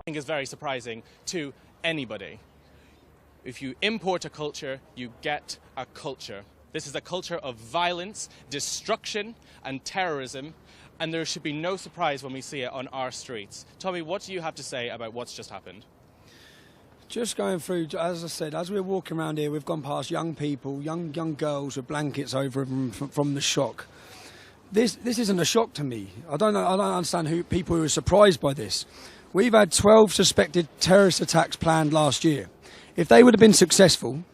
think is very surprising to anybody. If you import a culture, you get a culture. This is a culture of violence, destruction, and terrorism, and there should be no surprise when we see it on our streets. Tommy, what do you have to say about what's just happened? Just going through, as I said, as we're walking around here, we've gone past young people, young girls with blankets over them from the shock. This isn't a shock to me. I don't understand people who are surprised by this. We've had 12 suspected terrorist attacks planned last year. If they would have been successful,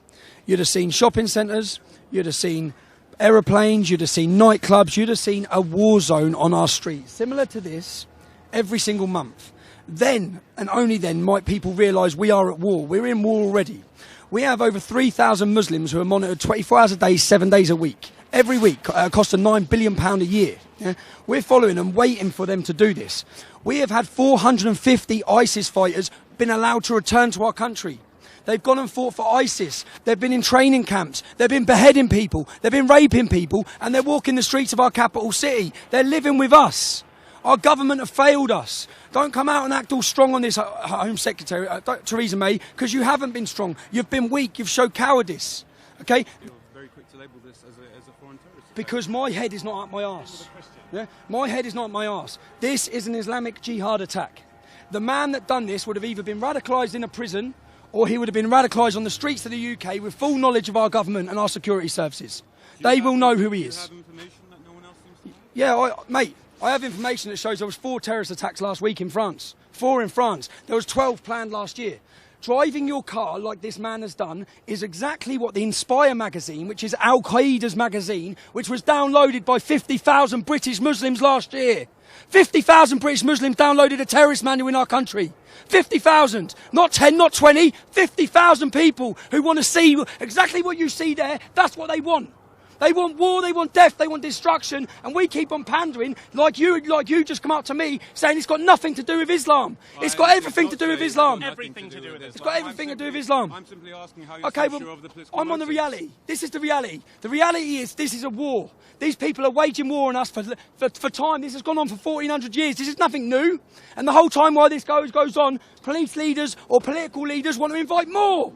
you'd have seen shopping centres, you'd have seen aeroplanes, you'd have seen nightclubs, you'd have seen a war zone on our streets, similar to this, every single month. Then, and only then, might people realise we are at war. We're in war already. We have over 3,000 Muslims who are monitored 24 hours a day, 7 days a week. Every week, costs them £9 billion a year. Yeah? We're following and waiting for them to do this. We have had 450 ISIS fighters been allowed to return to our country. They've gone and fought for ISIS. They've been in training camps. They've been beheading people. They've been raping people. And they're walking the streets of our capital city. They're living with us. Our government have failed us. Don't come out and act all strong on this, Home Secretary, Theresa May, because you haven't been strong. You've been weak. You've showed cowardice. Okay? You're very quick to label this as a foreign terrorist. Because my head is not up my arse. Yeah? My head is not up my arse. This is an Islamic jihad attack. The man that done this would have either been radicalised in a prison or he would have been radicalised on the streets of the UK with full knowledge of our government and our security services. They will know who he is. Do you have information that no one else seems to have? Yeah, mate, I have information that shows there was 4 terrorist attacks last week in France. 4 in France. There was 12 planned last year. Driving your car like this man has done is exactly what the Inspire magazine, which is Al-Qaeda's magazine, which was downloaded by 50,000 British Muslims last year. 50,000 British Muslims downloaded a terrorist manual in our country. 50,000. Not 10, not 20. 50,000 people who want to see exactly what you see there. That's what they want. They want war, they want death, they want destruction, and we keep on pandering like you just come up to me saying it's got nothing to do with Islam. It's got everything to do with Islam. Everything to do with this. It's got everything to do with Islam. I'm simply asking how you're Okay, so well, sure of the political I'm on the motives. reality. This is the reality. The reality is this is a war. These people are waging war on us for time. This has gone on for 1,400 years. This is nothing new. And the whole time while this goes on, police leaders or political leaders want to invite more.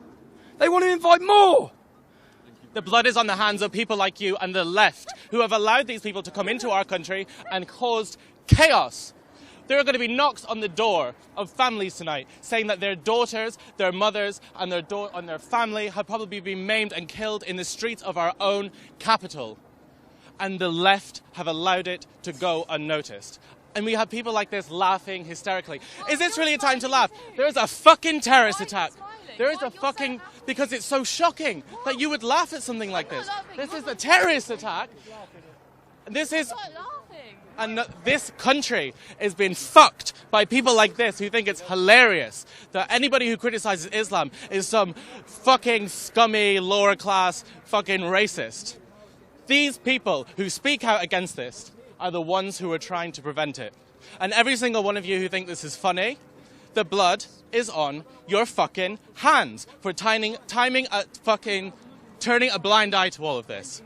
They want to invite more. The blood is on the hands of people like you and the left who have allowed these people to come into our country and caused chaos. There are going to be knocks on the door of families tonight saying that their daughters, their mothers and their family have probably been maimed and killed in the streets of our own capital. And the left have allowed it to go unnoticed. And we have people like this laughing hysterically. Is this really a time to laugh? There is a fucking terrorist attack. There is a fucking... Because it's so shocking that you would laugh at something like this. This is a terrorist attack. This is... And this country is being fucked by people like this who think it's hilarious that anybody who criticizes Islam is some fucking scummy, lower class fucking racist. These people who speak out against this are the ones who are trying to prevent it. And every single one of you who think this is funny, the blood is on your fucking hands for turning a blind eye to all of this.